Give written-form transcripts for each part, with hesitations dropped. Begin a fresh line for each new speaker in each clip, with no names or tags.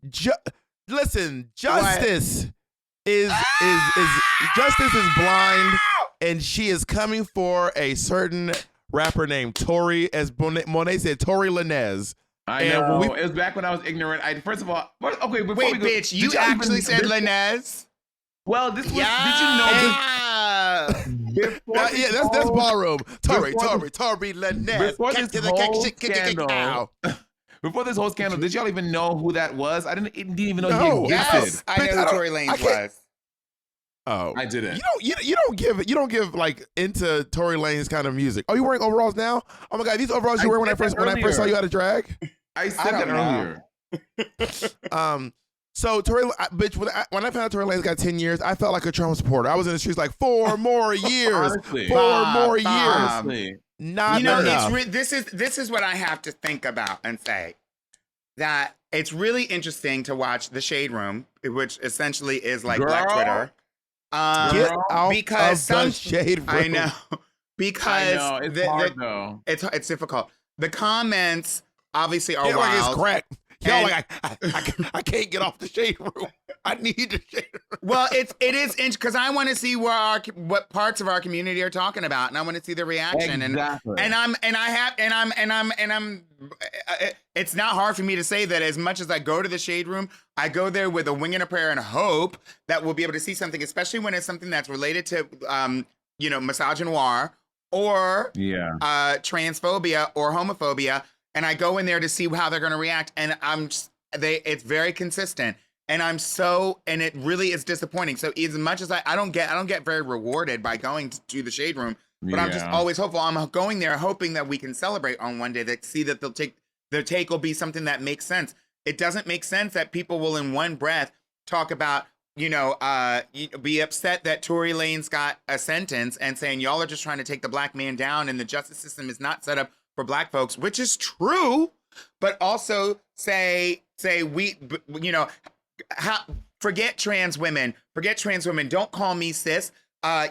Ju- listen, justice is justice is blind, and she is coming for a certain rapper named Tory, as Monet said, Tory Lanez.
I know. It was back when I was ignorant. First of all, okay. Before
Wait,
we go,
bitch, you actually said Lanez?
Well, this was. Did you know this?
That's ballroom. Tory Lanez.
Before this whole scandal. Before this whole scandal, did y'all even know who that was? I didn't even know he existed.
Yes, I know who Tory Lanez was.
Oh,
I didn't.
You don't give like into Tory Lanez kind of music. Oh, you wearing overalls now? Oh my god, these overalls you wear when I first saw you at a drag.
I said that earlier.
So Tory, bitch, when I found out Tory Lanez got 10 years, I felt like a Trump supporter. I was in the streets like 4 more years,
Honestly.
4 more years.
Honestly.
Not enough.
This is what I have to think about and say. That it's really interesting to watch the Shade Room, which essentially is like Black Twitter.
Get out
because
of the Shade Room.
I know. Because
I know. It's hard though.
It's difficult. The comments obviously are wild.
Like it's crack. Y'all like I can't get off the Shade Room. I need the Shade Room.
Well, it is because I want to see what parts of our community are talking about, and I want to see the reaction.
Exactly.
It's not hard for me to say that as much as I go to the Shade Room, I go there with a wing and a prayer and hope that we'll be able to see something, especially when it's something that's related to misogynoir or transphobia or homophobia. And I go in there to see how they're going to react, and it's very consistent, and and it really is disappointing. So as much as I don't get very rewarded by going to the Shade Room, but I'm just always hopeful. I'm going there hoping that we can celebrate on one day, that see that their take will be something that makes sense. It doesn't make sense that people will in one breath talk about, be upset that Tory Lanez got a sentence and saying y'all are just trying to take the black man down and the justice system is not set up for black folks, which is true, but also say forget trans women. Don't call me cis.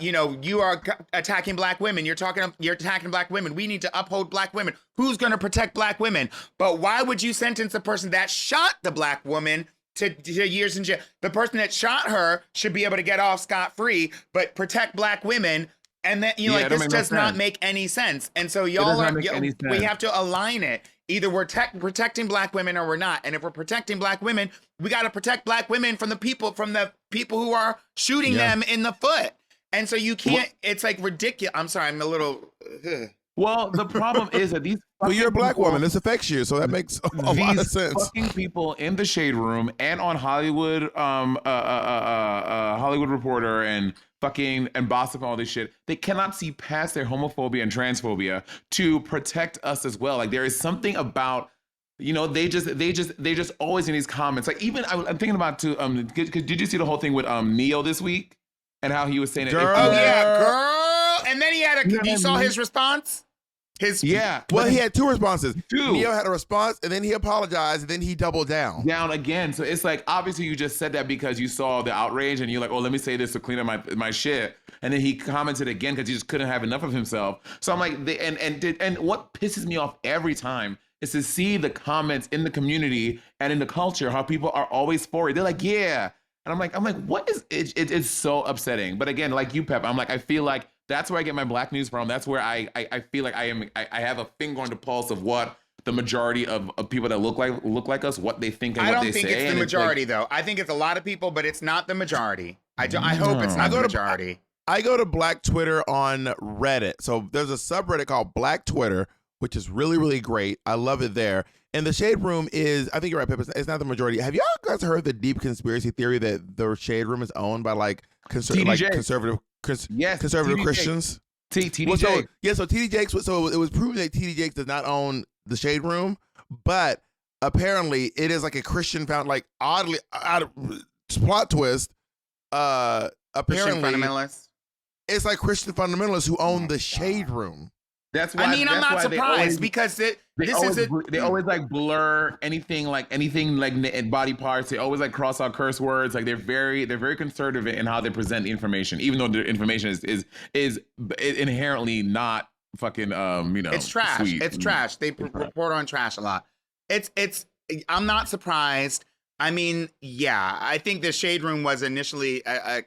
You are attacking black women. You're attacking black women. We need to uphold black women. Who's going to protect black women? But why would you sentence a person that shot the black woman to years in jail? The person that shot her should be able to get off scot-free, but protect black women. And then this does not make any sense. And so we have to align it. Either we're protecting black women or we're not. And if we're protecting black women, we got to protect black women from the people who are shooting them in the foot. And so you can't. It's like ridiculous. I'm sorry. I'm a little.
Well, the problem is that these.
Well, you're a black woman. This affects you, so that makes a lot of sense.
Fucking people in the Shade Room and on Hollywood, Hollywood Reporter and Bossip and all this shit. They cannot see past their homophobia and transphobia to protect us as well. Like there is something about, they just always in these comments. Like even I'm thinking about too. Did you see the whole thing with Neo this week and how he was saying
girl.
And then he had you saw his response.
Well, he had 2 responses. Neo had a response, and then he apologized, and then he doubled down.
Down again. So it's like, obviously you just said that because you saw the outrage, and you're like, oh, let me say this to clean up my shit. And then he commented again because he just couldn't have enough of himself. So I'm like, and what pisses me off every time is to see the comments in the community and in the culture, how people are always for it. They're like, yeah. And I'm like, what is it? It's so upsetting. But again, like you, Pep, I'm like, I feel like that's where I get my black news from. That's where I feel like I have a finger on the pulse of what the majority of people that look like us, what they think and what they say.
I don't think it's the majority, though. I think it's a lot of people, but it's not the majority. I hope it's not the majority.
I go to Black Twitter on Reddit. So there's a subreddit called Black Twitter, which is really, really great. I love it there. And the Shade Room is, I think you're right, Pip, it's not the majority. Have y'all guys heard the deep conspiracy theory that the Shade Room is owned by conservative Christians?
TD
So TD Jakes, so it was proven that TD Jakes does not own the Shade Room, but apparently it is like a Christian found, like oddly, plot twist. Apparently,
Christian fundamentalists.
It's like Christian fundamentalists who own the Shade Room.
That's why.
I'm not surprised because they
always like blur anything like body parts. They always like cross out curse words. Like they're very conservative in how they present the information, even though the information is inherently not fucking
It's trash.
Sweet.
It's trash. They report on trash a lot. I'm not surprised. I mean, yeah, I think the Shade Room was initially. I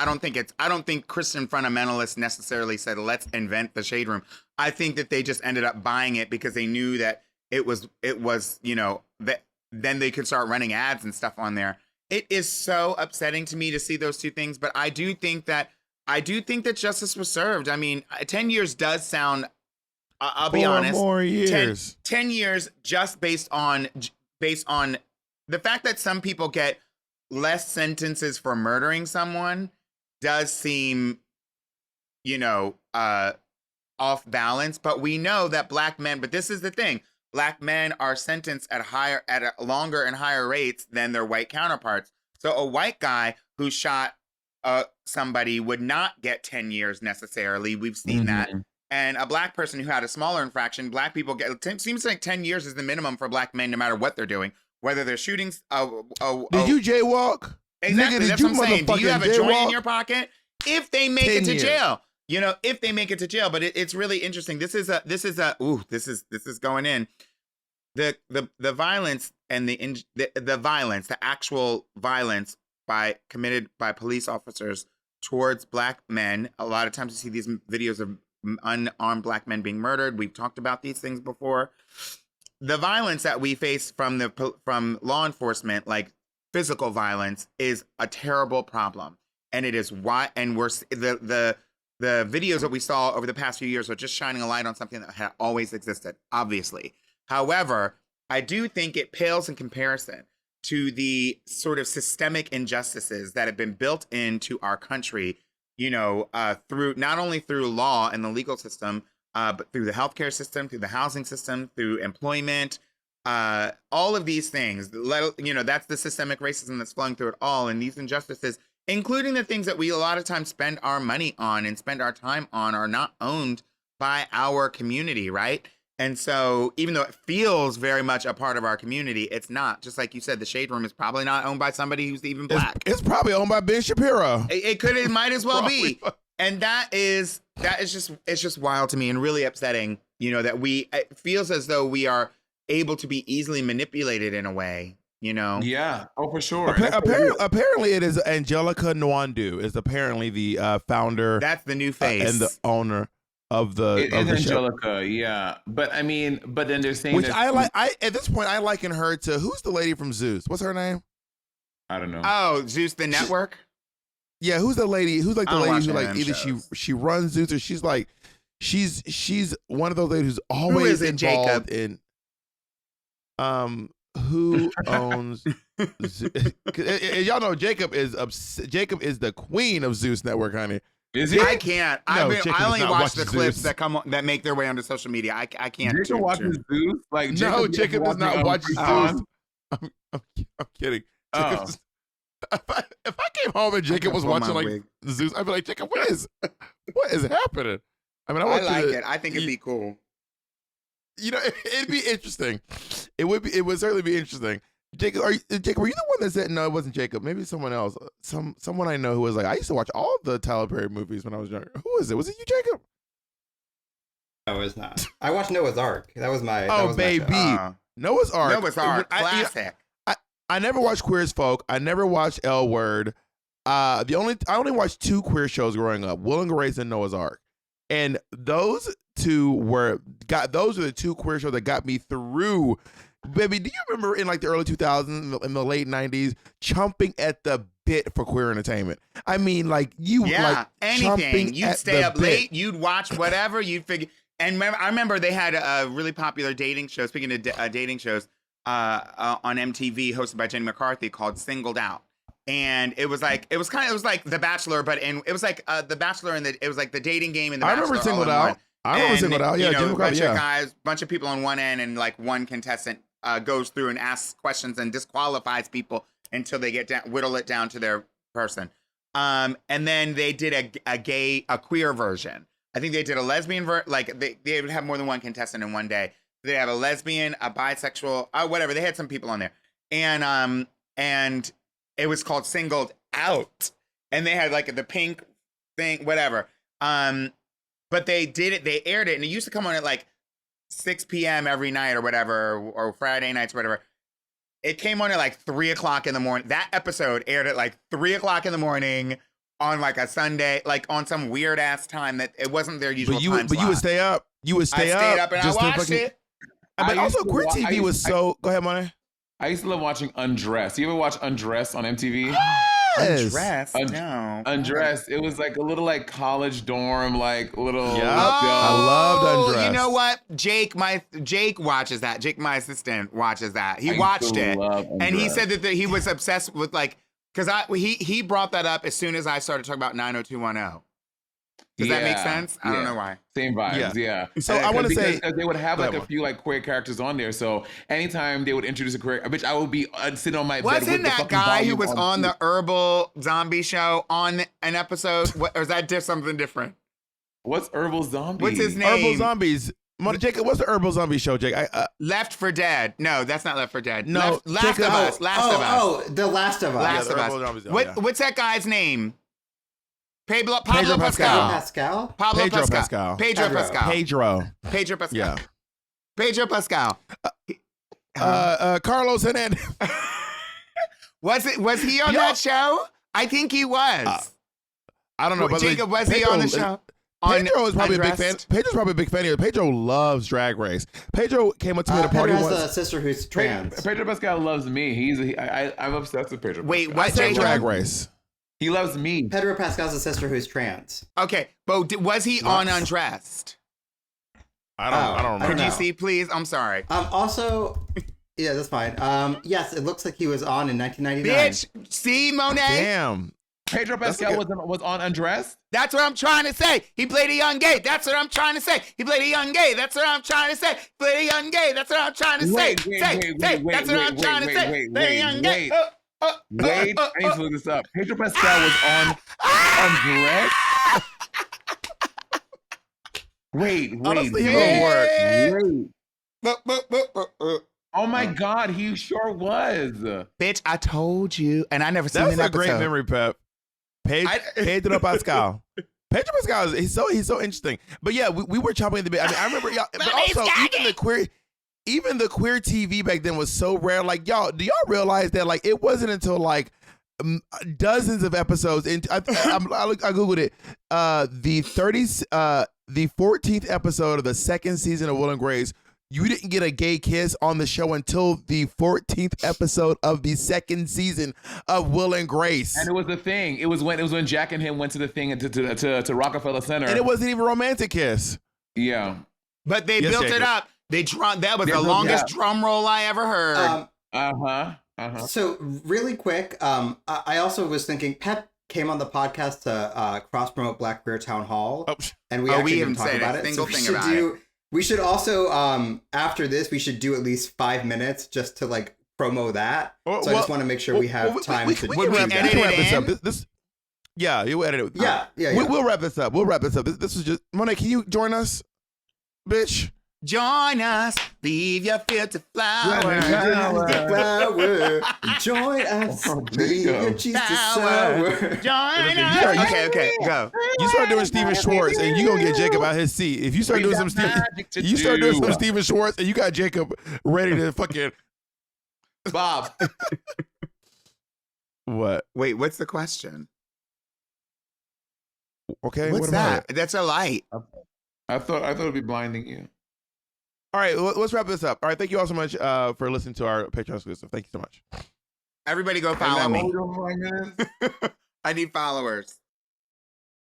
don't think Christian fundamentalists necessarily said, "Let's invent the Shade Room." I think that they just ended up buying it because they knew that it was, that then they could start running ads and stuff on there. It is so upsetting to me to see those two things, but I do think that justice was served. I mean, 10 years does sound. I'll be
4
honest.
more years.
10 years just based on the fact that some people get less sentences for murdering someone does seem, off balance. But we know that black men, but this is the thing, black men are sentenced at longer and higher rates than their white counterparts. So a white guy who shot somebody would not get 10 years necessarily. We've seen that. And a black person who had a smaller infraction, black people get, seems like 10 years is the minimum for black men, no matter what they're doing. Whether they're shooting.
Did you jaywalk?
Exactly.
Nigga,
that's what I'm saying. Do you have a joint in
jaywalk?
your pocket? If they make it to
10 years.
jail, if they make it to jail. But it's really interesting. This is going in. The violence and the violence, the actual violence committed by police officers towards black men. A lot of times you see these videos of unarmed black men being murdered. We've talked about these things before. The violence that we face from law enforcement, like physical violence, is a terrible problem, and it is why. And the videos that we saw over the past few years are just shining a light on something that had always existed, obviously. However, I do think it pales in comparison to the sort of systemic injustices that have been built into our country, through not only through law and the legal system, but through the healthcare system, through the housing system, through employment, all of these things. That's the systemic racism that's flowing through it all. And these injustices, including the things that we a lot of times spend our money on and spend our time on, are not owned by our community, right? And so even though it feels very much a part of our community, it's not. Just like you said, the Shade Room is probably not owned by somebody who's even black.
It's probably owned by Ben Shapiro.
It might as well be. And it's just wild to me and really upsetting, that it feels as though we are able to be easily manipulated in a way,
Yeah. Oh, for sure.
Apparently it is Angelica Nwandu is apparently the founder.
That's the new face.
And the owner of the
It
of
is
the show.
Angelica, yeah. But I mean, but then they're saying
Which
that
I like. At this point I liken her to, who's the lady from Zeus? What's her name?
I don't know.
Oh, Zeus the Network?
Yeah, who's the lady? Who's like the
I don't
lady who
watch
like
them
either
shows.
she runs Zeus, or she's like she's one of those ladies who's always
is it,
involved
Jacob?
in who owns y'all know Jacob is the queen of Zeus Network, honey.
Is he?
I can't.
No,
I
Jacob
I
does
only
not
watch
watch
the clips
Zeus.
that make their way onto social media. I can't.
Jacob watches Zeus? Like
No, Jacob does not watch Zeus.
Zeus.
I'm kidding.
Oh.
Jacob's- if I came home and Jacob was
pull my
watching like
wig.
Zeus, I'd be like, Jacob, what is happening? I mean,
I
want
like
you to-
it. I think it'd be cool.
It'd be interesting. It would certainly be interesting. Jacob, were you the one that said, no, it wasn't Jacob, maybe someone else, someone I know who was like, I used to watch all the Tyler Perry movies when I was younger. Who was it? Was it you, Jacob?
No, it's not. I watched Noah's Ark. That was my.
Oh,
that was my
baby.
show.
Noah's Ark.
Noah's Ark, classic.
I never watched Queer as Folk. I never watched L Word. I only watched 2 queer shows growing up: Will and Grace and Noah's Ark. And those are the 2 queer shows that got me through. Baby, do you remember in like the early 2000s, in the late 90s, chomping at the bit for queer entertainment? I mean, like
Anything. You'd
at
stay
the
up
bit.
late. You'd watch whatever. You'd figure. And I remember they had a really popular dating show. Speaking of dating shows, on MTV, hosted by Jenny McCarthy, called Singled Out. And it was like The Bachelor, but it was like The Bachelor, and it was like the dating game and The
I
Bachelor.
remember Singled
all in
Out.
one.
I remember
And,
Singled Out. Yeah, Jenny
a bunch
McCarthy,
of guys, bunch of people on one end, and like one contestant goes through and asks questions and disqualifies people until they whittle it down to their person. And then they did a queer version. I think they did a lesbian like they would have more than one contestant in one day. They have a lesbian, a bisexual, whatever. They had some people on there, and it was called Singled Out, and they had like the pink thing, whatever. But they did it. They aired it, and it used to come on at like 6 p.m. every night or whatever, or Friday nights, or whatever. It came on at like 3 o'clock in the morning. That episode aired at like 3 o'clock in the morning on like a Sunday, like on some weird ass time that it wasn't their usual time slot.
You would stay up. You would stay up.
I stayed up and I
just to
watched
fucking-
it.
But
I
also,
used to
Queer
wa- I
TV
used-
was so. Go ahead, Money.
I used to love watching Undress. You ever watch Undress on MTV?
Undressed?
Un-
No.
Undressed. It was like a little like college dorm, like little.
Yeah.
Oh,
I loved Undressed.
You know what? Jake watches that. Jake, my assistant, watches that. He
I
watched
used to
it,
love
and he
Undressed.
said that he was obsessed with like because he brought that up as soon as I started talking about 90210. Does that make
Yeah,
sense? I don't
yeah.
know why.
Same vibes, yeah.
So I wanna say-
because they would have
Go
like
ahead,
a few like queer characters on there. So anytime they would introduce a queer, bitch, I would be sitting on my bed. with
Wasn't
the
that
fucking
guy who
volume
was on the
two.
herbal zombie show on an episode? Or is that something different?
What's herbal zombie?
What's his name?
Herbal Zombies. Jacob, what's the Herbal Zombie show, Jake?
Left for Dead. No, that's not Left for Dead.
No,
Last
Jacob-
of Us. Last of Us.
Oh, The Last of Us.
Last
the
of
Herbal
Us.
Zombies,
What's
yeah.
that guy's name? Pablo
Pedro
Pascal.
Pascal?
Pablo
Pedro
Pascal.
Pascal.
Pedro
Pedro.
Pascal.
Pedro.
Pedro Pascal.
Yeah.
Pedro Pascal.
Carlos Hernandez.
Was he on
Yo.
that show? I think he was.
I don't know. But
Jacob, was he on the show?
Pedro is probably a big fan.
Undressed?
Pedro's probably a big fan of it. Pedro loves Drag Race. Pedro came up to me at a party
Pedro has
once.
a sister who's trans.
Pedro Pascal loves me. I'm obsessed with Pedro.
Wait,
Pascal.
what?
I said
Jacob?
Drag Race.
He loves me.
Pedro Pascal's a sister who's trans.
Okay, but was he on Undressed?
I don't
I
know.
don't
Could
know.
you see, please? I'm sorry.
Also, yeah, that's fine. Yes, it looks like he was on in 1999.
Bitch, see, Monet?
Damn.
Pedro Pascal was on Undressed.
That's what I'm trying to say. He played a young gay. That's what I'm trying to say. He played a young gay. That's what I'm trying to say. He played a young gay. That's what I'm trying to say.
Wait,
That's what I'm trying to say. Played a young gay.
Wait, I need to look this up. Pedro Pascal was on Undressed. Wait.
Honestly, he won't
Wait. Oh my God, he sure was.
Bitch, I told you. And I never seen
That's
an
a
episode.
great memory, Pep. Pedro Pascal. Pedro Pascal he's so interesting. But yeah, we were chopping the bit. I mean, I remember y'all. But also, even the queer TV back then was so rare. Like y'all, do y'all realize that like it wasn't until like dozens of episodes into I googled it. The 14th episode of the second season of Will and Grace. You didn't get a gay kiss on the show until the 14th episode of the second season of Will and Grace.
And it was the thing. It was when Jack and him went to the thing to Rockefeller Center.
And it wasn't even a romantic kiss.
Yeah.
But they
Yes,
built it
Jacob.
up. That was
They
the
built it
longest
up.
drum roll I ever heard.
So really quick, I also was thinking, Pep came on the podcast to cross promote Black Queer Town Hall, and we actually
haven't
didn't talk
said
about
a
it.
single
we
thing
should
about it.
We should also after this, we should do at least 5 minutes just to like promo that.
Well,
So I just want to make sure we have time to
we
do
can wrap,
edit
we can
it
wrap this
in?
up. This yeah, you edit it.
Yeah.
We'll wrap this up. This is just Monet. Can you join us, bitch?
Join us. Leave your filter flower.
Flower, join us. Leave your cheese to sour.
Join
Listen,
us. Okay, go.
You start doing Steven Schwartz, and you gonna get Jacob out his seat. If you start doing some Steven Schwartz, and you got Jacob ready to fucking
Bob.
what?
Wait, what's the question?
Okay,
What's
what about
that?
it?
That's a light.
I thought it'd be blinding you.
All right, let's wrap this up. All right, thank you all so much for listening to our Patreon exclusive. Thank you so much.
Everybody go
Is
follow
that what
me.
we're doing for 5 minutes?
I need followers.